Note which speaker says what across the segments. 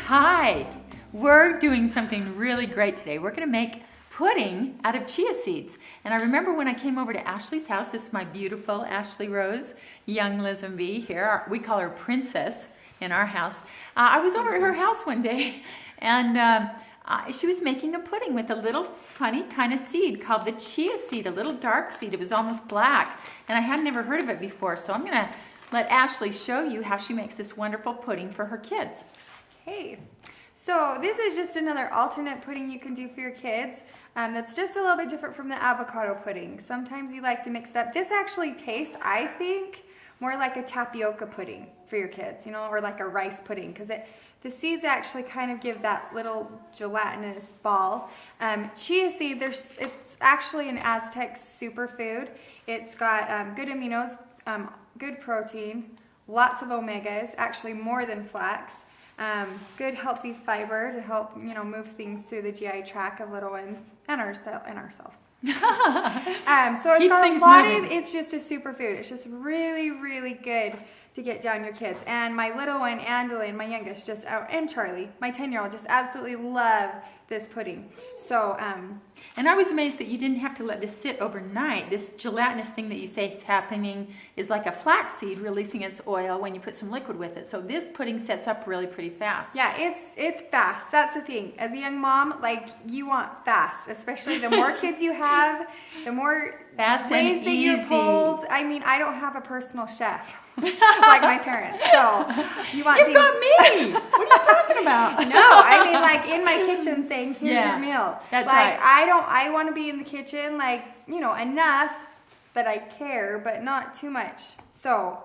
Speaker 1: Hi, we're doing something really great today. We're going to make pudding out of chia seeds. And I remember when I came over to Ashley's house, this is my beautiful Ashley Rose, young Lisenby here. We call her Princess in our house. I was over at her house one day and she was making a pudding with a little funny kind of seed called the chia seed, a little dark seed. It was almost black and I had never heard of it before. So I'm going to let Ashley show you how she makes this wonderful pudding for her kids.
Speaker 2: Okay, so this is just another alternate pudding you can do for your kids that's just a little bit different from the avocado pudding. Sometimes you like to mix it up. This actually tastes, I think, more like a tapioca pudding for your kids, you know, or like a rice pudding, because the seeds actually kind of give that little gelatinous ball. Chia seed, it's actually an Aztec superfood. It's got good aminos, good protein, lots of omegas, actually more than flax. Good healthy fiber to help, you know, move things through the GI tract of little ones and ourselves. So it's got a lot of, it's just a superfood. It's just really, really good to get down your kids. And my little one, Andalyn, my youngest, and Charlie, my 10-year-old, just absolutely love this pudding. So,
Speaker 1: and I was amazed that you didn't have to let this sit overnight. This gelatinous thing that you say is happening is like a flaxseed releasing its oil when you put some liquid with it. So this pudding sets up really pretty fast.
Speaker 2: Yeah, it's fast. That's the thing. As a young mom, like, you want fast, especially the more kids you have, the more
Speaker 1: fast
Speaker 2: ways
Speaker 1: and
Speaker 2: that
Speaker 1: easy.
Speaker 2: You're pulled. I mean, I don't have a personal chef like my parents, so you want
Speaker 1: You've got me. What are you talking about?
Speaker 2: No, I mean, like, in my kitchen saying, here's your meal.
Speaker 1: That's
Speaker 2: like,
Speaker 1: right.
Speaker 2: I want to be in the kitchen, like, you know, enough that I care, but not too much. So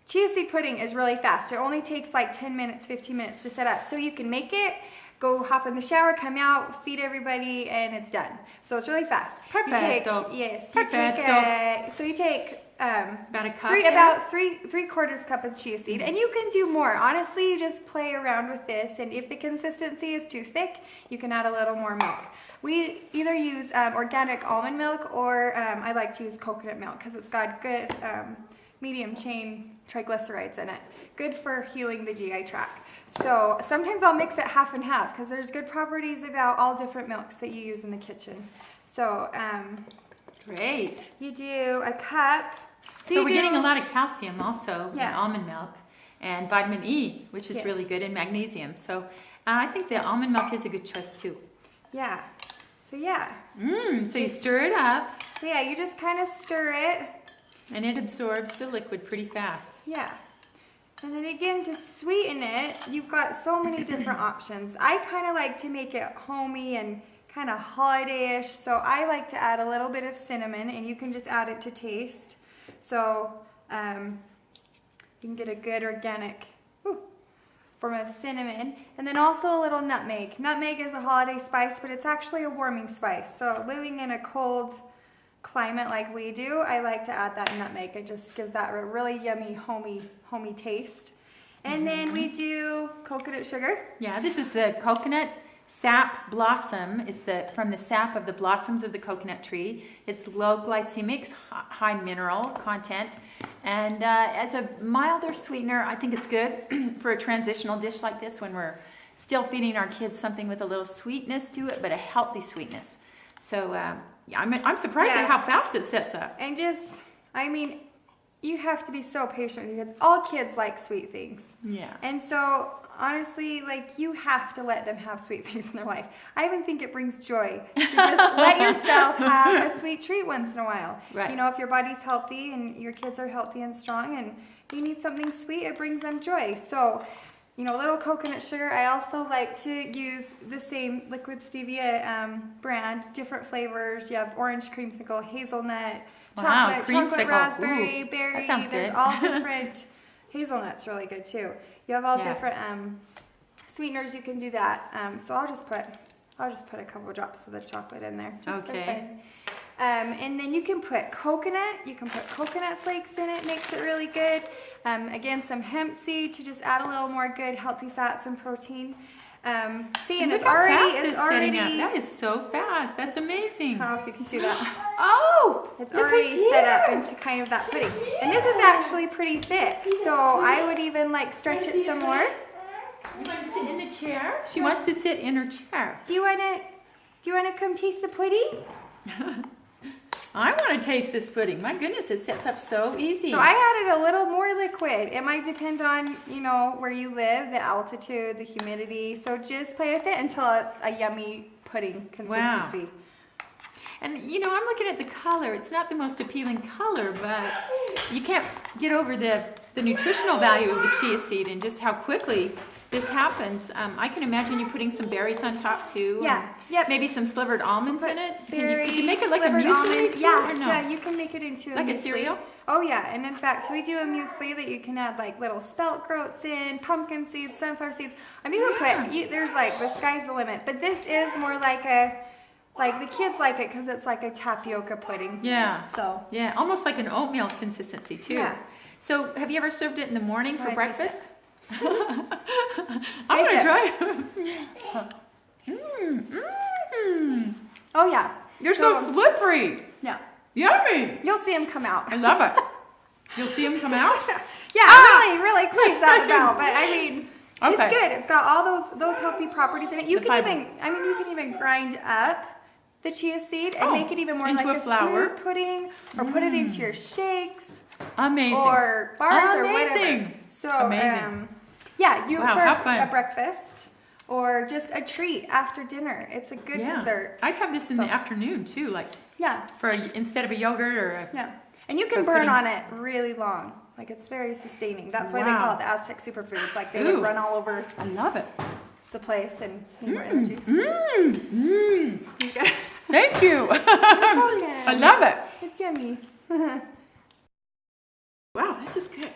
Speaker 2: chia seed pudding is really fast. It only takes like 10 minutes, 15 minutes to set up. So you can make it, go hop in the shower, come out, feed everybody, and it's done. So it's really fast.
Speaker 1: Perfecto.
Speaker 2: You take
Speaker 1: about a cup.
Speaker 2: About three-quarters cup of chia seed, and you can do more. Honestly, you just play around with this, and if the consistency is too thick, you can add a little more milk. We either use organic almond milk, or I like to use coconut milk because it's got good medium chain triglycerides in it. Good for healing the GI tract. So sometimes I'll mix it half and half because there's good properties about all different milks that you use in the kitchen. So
Speaker 1: great.
Speaker 2: You do a cup.
Speaker 1: So we're getting a lot of calcium also in
Speaker 2: Yeah.
Speaker 1: almond milk, and vitamin E, which is really good, and magnesium. So I think the almond milk is a good choice too.
Speaker 2: Yeah. So yeah.
Speaker 1: So you stir it up.
Speaker 2: So yeah, you just kind of stir it.
Speaker 1: And it absorbs the liquid pretty fast.
Speaker 2: Yeah. And then again, to sweeten it, you've got so many different options. I kind of like to make it homey and kind of holiday-ish, so I like to add a little bit of cinnamon, and you can just add it to taste. So you can get a good organic form of cinnamon, and then also a little nutmeg. Nutmeg is a holiday spice, but it's actually a warming spice. So living in a cold climate like we do, I like to add that nutmeg. It just gives that a really yummy, homey taste. And then we do coconut sugar.
Speaker 1: Yeah, this is the coconut sap blossom. It's from the sap of the blossoms of the coconut tree. It's low glycemic, high mineral content, and as a milder sweetener, I think it's good for a transitional dish like this when we're still feeding our kids something with a little sweetness to it, but a healthy sweetness. So I'm surprised at how fast it sets up.
Speaker 2: And just, I mean, you have to be so patient with your kids. All kids like sweet things.
Speaker 1: Yeah.
Speaker 2: And so, honestly, like, you have to let them have sweet things in their life. I even think it brings joy to just let yourself have a sweet treat once in a while.
Speaker 1: Right.
Speaker 2: You know, if your body's healthy and your kids are healthy and strong and you need something sweet, it brings them joy. So, you know, a little coconut sugar. I also like to use the same liquid stevia brand, different flavors. You have orange creamsicle, hazelnut, chocolate raspberry, berry.
Speaker 1: That sounds
Speaker 2: There's
Speaker 1: good.
Speaker 2: all different. Hazelnut's really good too. You have all different sweeteners. You can do that. So I'll just put a couple drops of the chocolate in there. Just
Speaker 1: okay.
Speaker 2: For fun. And then you can put coconut. You can put coconut flakes in it. Makes it really good. Again, some hemp seed to just add a little more good healthy fats and protein. See, and it's already.
Speaker 1: That is so fast. That's amazing.
Speaker 2: I don't know if you can see that.
Speaker 1: Oh,
Speaker 2: it's already set up into kind of that pudding. And this is actually pretty thick, so I would even like stretch it some more.
Speaker 1: You want to sit in the chair? She wants to sit in her chair.
Speaker 2: Do you wanna come taste the pudding?
Speaker 1: I want to taste this pudding. My goodness, it sets up so easy.
Speaker 2: So I added a little more liquid. It might depend on, you know, where you live, the altitude, the humidity. So just play with it until it's a yummy pudding consistency.
Speaker 1: Wow. And you know, I'm looking at the color. It's not the most appealing color, but you can't get over the nutritional value of the chia seed and just how quickly this happens. I can imagine you putting some berries on top too.
Speaker 2: Yeah. Yep.
Speaker 1: Maybe some slivered almonds in it.
Speaker 2: Berries,
Speaker 1: Can you make it like a
Speaker 2: slivered
Speaker 1: muesli
Speaker 2: almonds.
Speaker 1: too,
Speaker 2: Yeah,
Speaker 1: or no?
Speaker 2: yeah, you can make it into a
Speaker 1: Like a
Speaker 2: muesli.
Speaker 1: cereal?
Speaker 2: Oh yeah, and in fact, we do a muesli that you can add like little spelt groats in, pumpkin seeds, sunflower seeds. I mean, there's like, the sky's the limit. But this is more like the kids like it because it's like a tapioca pudding.
Speaker 1: Yeah.
Speaker 2: So.
Speaker 1: Yeah, almost like an oatmeal consistency too.
Speaker 2: Yeah.
Speaker 1: So have you ever served it in the morning for
Speaker 2: Wanna taste
Speaker 1: breakfast? I want
Speaker 2: Taste
Speaker 1: to
Speaker 2: it.
Speaker 1: try it.
Speaker 2: Oh yeah.
Speaker 1: You're so slippery.
Speaker 2: Yeah.
Speaker 1: Yummy.
Speaker 2: You'll see them come out.
Speaker 1: I love it. You'll see them come out?
Speaker 2: Yeah, really quick that about. But I mean,
Speaker 1: Okay.
Speaker 2: it's good. It's got all those healthy properties in it. You
Speaker 1: The
Speaker 2: can
Speaker 1: fiber.
Speaker 2: you can even grind up the chia seed and make it even more
Speaker 1: into
Speaker 2: like
Speaker 1: a
Speaker 2: a
Speaker 1: flour.
Speaker 2: smooth pudding, or put it into your shakes
Speaker 1: Amazing.
Speaker 2: or bars or whatever.
Speaker 1: Amazing.
Speaker 2: So
Speaker 1: Amazing.
Speaker 2: yeah, you
Speaker 1: Wow,
Speaker 2: for
Speaker 1: how fun.
Speaker 2: a breakfast or just a treat after dinner. It's a good dessert.
Speaker 1: I'd have this in the afternoon too, like
Speaker 2: Yeah.
Speaker 1: instead of a yogurt or a
Speaker 2: Yeah. And you can
Speaker 1: For
Speaker 2: burn
Speaker 1: pudding.
Speaker 2: on it really long. Like it's very sustaining. That's why they
Speaker 1: Wow.
Speaker 2: call it the Aztec superfoods. Like they
Speaker 1: Ooh.
Speaker 2: would run all over
Speaker 1: I love it.
Speaker 2: the place and need more energy.
Speaker 1: Thank you. I love it.
Speaker 2: It's yummy.
Speaker 1: Wow, this is good.